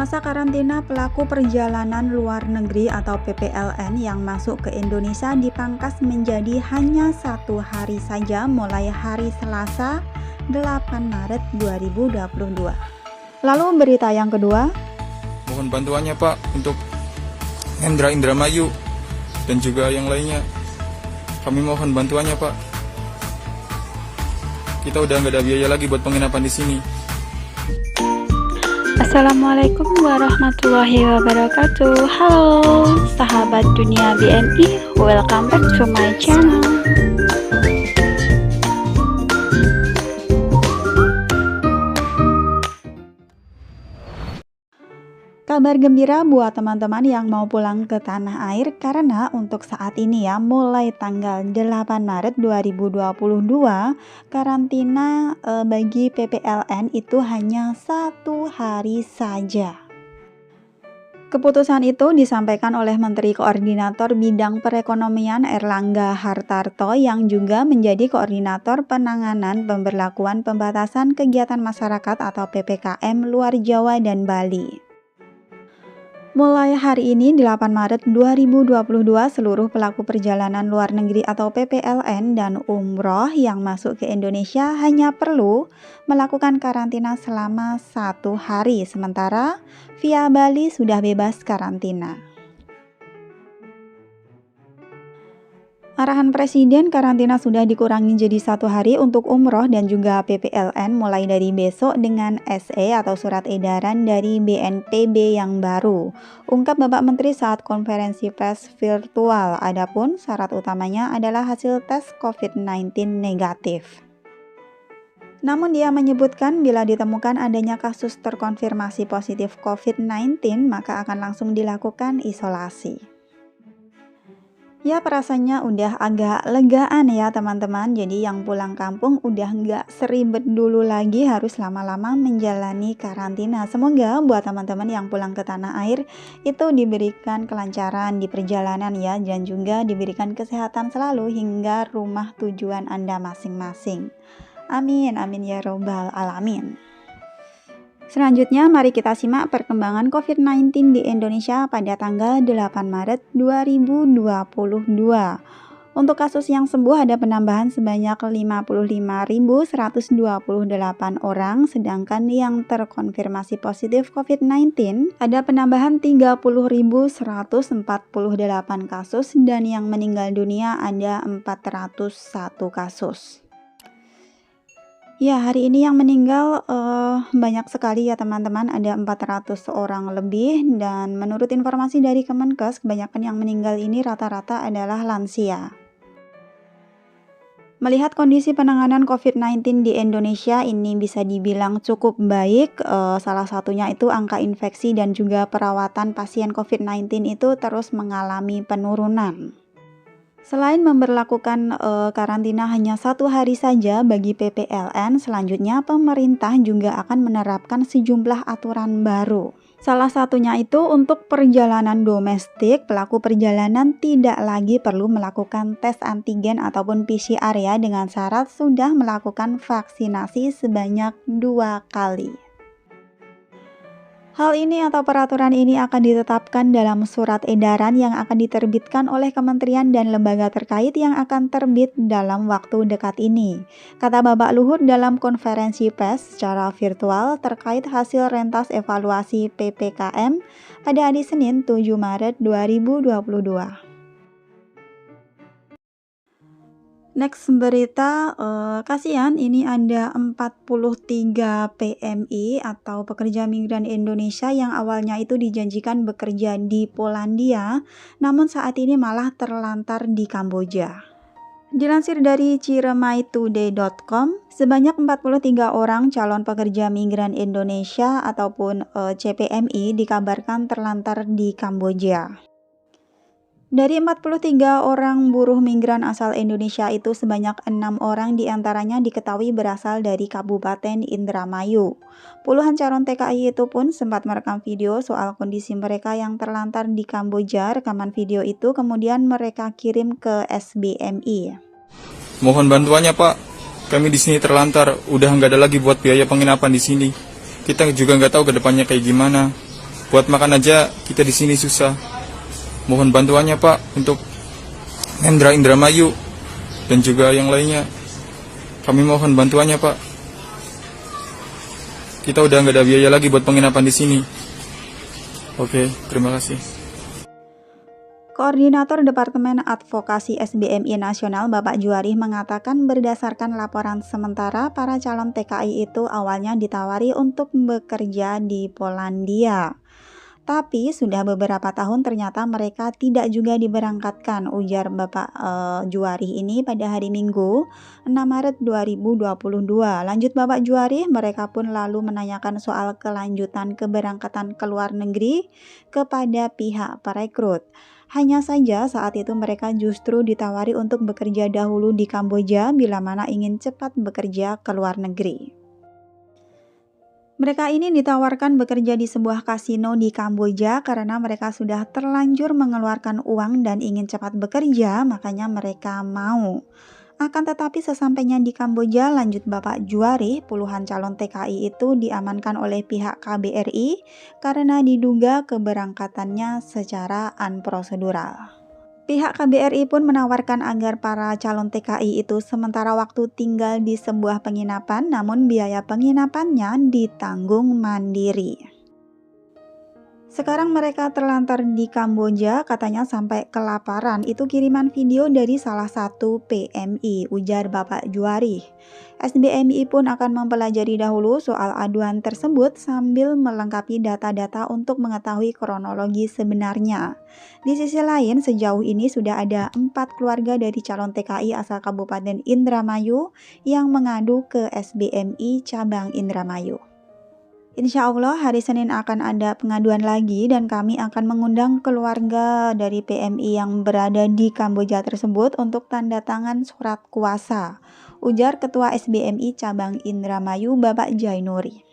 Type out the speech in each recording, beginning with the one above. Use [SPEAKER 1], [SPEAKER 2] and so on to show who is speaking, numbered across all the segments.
[SPEAKER 1] Masa karantina pelaku perjalanan luar negeri atau PPLN yang masuk ke Indonesia dipangkas menjadi hanya 1 hari saja mulai hari Selasa 8 Maret 2022. Lalu berita yang kedua,
[SPEAKER 2] mohon bantuannya Pak untuk Hendra Indramayu dan juga yang lainnya. Kami mohon bantuannya Pak. Kita udah nggak ada biaya lagi buat penginapan di sini.
[SPEAKER 3] Assalamualaikum warahmatullahi wabarakatuh. Halo sahabat dunia BNI, welcome back to my channel.
[SPEAKER 1] kabar gembira buat teman-teman yang mau pulang ke tanah air karena untuk saat ini ya, mulai tanggal 8 Maret 2022 karantina bagi PPLN itu hanya 1 hari saja. Keputusan itu disampaikan oleh Menteri Koordinator Bidang Perekonomian Erlangga Hartarto yang juga menjadi Koordinator Penanganan Pemberlakuan Pembatasan Kegiatan Masyarakat atau PPKM luar Jawa dan Bali. Mulai hari ini 8 Maret 2022 seluruh pelaku perjalanan luar negeri atau PPLN dan umroh yang masuk ke Indonesia hanya perlu melakukan karantina selama 1 hari, sementara via Bali sudah bebas karantina. Arahan Presiden karantina sudah dikurangi jadi 1 hari untuk umroh dan juga PPLN mulai dari besok dengan SE atau surat edaran dari BNPB yang baru, ungkap Bapak Menteri saat konferensi pers virtual. Adapun syarat utamanya adalah hasil tes COVID-19 negatif. Namun dia menyebutkan bila ditemukan adanya kasus terkonfirmasi positif COVID-19 maka akan langsung dilakukan isolasi. Ya, perasaannya udah agak legaan ya teman-teman. Jadi yang pulang kampung udah nggak seribet dulu lagi harus lama-lama menjalani karantina. Semoga buat teman-teman yang pulang ke tanah air itu diberikan kelancaran di perjalanan ya, dan juga diberikan kesehatan selalu hingga rumah tujuan Anda masing-masing. Amin, amin ya robbal alamin. Selanjutnya, mari kita simak perkembangan COVID-19 di Indonesia pada tanggal 8 Maret 2022. Untuk kasus yang sembuh ada penambahan sebanyak 55.128 orang, sedangkan yang terkonfirmasi positif COVID-19 ada penambahan 30.148 kasus dan yang meninggal dunia ada 401 kasus. Ya, hari ini yang meninggal banyak sekali ya teman-teman, ada 400 orang lebih, dan menurut informasi dari Kemenkes, kebanyakan yang meninggal ini rata-rata adalah lansia. Melihat kondisi penanganan COVID-19 di Indonesia ini bisa dibilang cukup baik, salah satunya itu angka infeksi dan juga perawatan pasien COVID-19 itu terus mengalami penurunan. Selain memberlakukan karantina hanya 1 hari saja bagi PPLN, selanjutnya pemerintah juga akan menerapkan sejumlah aturan baru. Salah satunya itu untuk perjalanan domestik, pelaku perjalanan tidak lagi perlu melakukan tes antigen ataupun PCR ya, dengan syarat sudah melakukan vaksinasi sebanyak 2 kali. Hal ini atau peraturan ini akan ditetapkan dalam surat edaran yang akan diterbitkan oleh kementerian dan lembaga terkait yang akan terbit dalam waktu dekat ini, kata Bapak Luhut dalam konferensi pers secara virtual terkait hasil rentas evaluasi PPKM pada hari Senin 7 Maret 2022. Next berita, kasihan ini ada 43 PMI atau pekerja migran Indonesia yang awalnya itu dijanjikan bekerja di Polandia, namun saat ini malah terlantar di Kamboja. Dilansir dari ciremaitoday.com, sebanyak 43 orang calon pekerja migran Indonesia ataupun CPMI dikabarkan terlantar di Kamboja. Dari 43 orang buruh migran asal Indonesia itu sebanyak 6 orang diantaranya diketahui berasal dari Kabupaten Indramayu. Puluhan calon TKI itu pun sempat merekam video soal kondisi mereka yang terlantar di Kamboja. Rekaman video itu kemudian mereka kirim ke SBMI.
[SPEAKER 2] Mohon bantuannya Pak. Kami di sini terlantar, udah nggak ada lagi buat biaya penginapan di sini. Kita juga nggak tahu ke depannya kayak gimana. Buat makan aja kita di sini susah. Mohon bantuannya Pak untuk Hendra Indramayu dan juga yang lainnya. Kami mohon bantuannya Pak. Kita udah nggak ada biaya lagi buat penginapan di sini. Oke, terima kasih.
[SPEAKER 1] Koordinator Departemen Advokasi SBMI Nasional Bapak Juwarih mengatakan berdasarkan laporan sementara para calon TKI itu awalnya ditawari untuk bekerja di Polandia. Tapi sudah beberapa tahun ternyata mereka tidak juga diberangkatkan, ujar Bapak Juwarih ini pada hari Minggu 6 Maret 2022. Lanjut Bapak Juwarih, mereka pun lalu menanyakan soal kelanjutan keberangkatan ke luar negeri kepada pihak perekrut. Hanya saja saat itu mereka justru ditawari untuk bekerja dahulu di Kamboja bila mana ingin cepat bekerja ke luar negeri. Mereka ini ditawarkan bekerja di sebuah kasino di Kamboja karena mereka sudah terlanjur mengeluarkan uang dan ingin cepat bekerja, makanya mereka mau. Akan tetapi sesampainya di Kamboja, lanjut Bapak Juwarih, puluhan calon TKI itu diamankan oleh pihak KBRI karena diduga keberangkatannya secara unprosedural. Pihak KBRI pun menawarkan agar para calon TKI itu sementara waktu tinggal di sebuah penginapan, namun biaya penginapannya ditanggung mandiri. Sekarang mereka terlantar di Kamboja, katanya sampai kelaparan. Itu kiriman video dari salah satu PMI, ujar Bapak Juwarih. SBMI pun akan mempelajari dahulu soal aduan tersebut sambil melengkapi data-data untuk mengetahui kronologi sebenarnya. Di sisi lain, sejauh ini sudah ada 4 keluarga dari calon TKI asal Kabupaten Indramayu yang mengadu ke SBMI cabang Indramayu. Insya Allah hari Senin akan ada pengaduan lagi dan kami akan mengundang keluarga dari PMI yang berada di Kamboja tersebut untuk tanda tangan surat kuasa, ujar Ketua SBMI Cabang Indramayu Bapak Jainuri.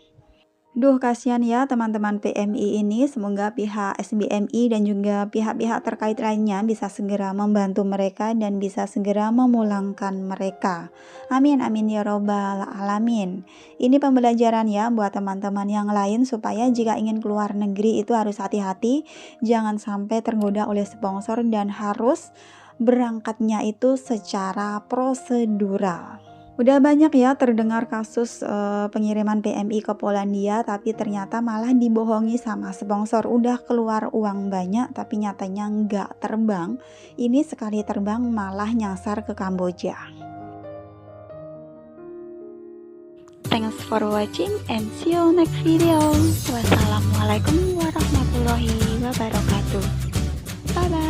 [SPEAKER 1] Duh, kasihan ya teman-teman PMI ini, semoga pihak SBMI dan juga pihak-pihak terkait lainnya bisa segera membantu mereka dan bisa segera memulangkan mereka. Amin, amin ya robbal alamin. Ini pembelajaran ya buat teman-teman yang lain supaya jika ingin keluar negeri itu harus hati-hati, jangan sampai tergoda oleh sponsor dan harus berangkatnya itu secara prosedural. Udah banyak ya terdengar kasus pengiriman PMI ke Polandia, tapi ternyata malah dibohongi sama sponsor. Udah keluar uang banyak tapi nyatanya nggak terbang. Ini sekali terbang malah nyasar ke Kamboja.
[SPEAKER 3] Thanks for watching and see you next video. Wassalamualaikum warahmatullahi wabarakatuh. Bye bye.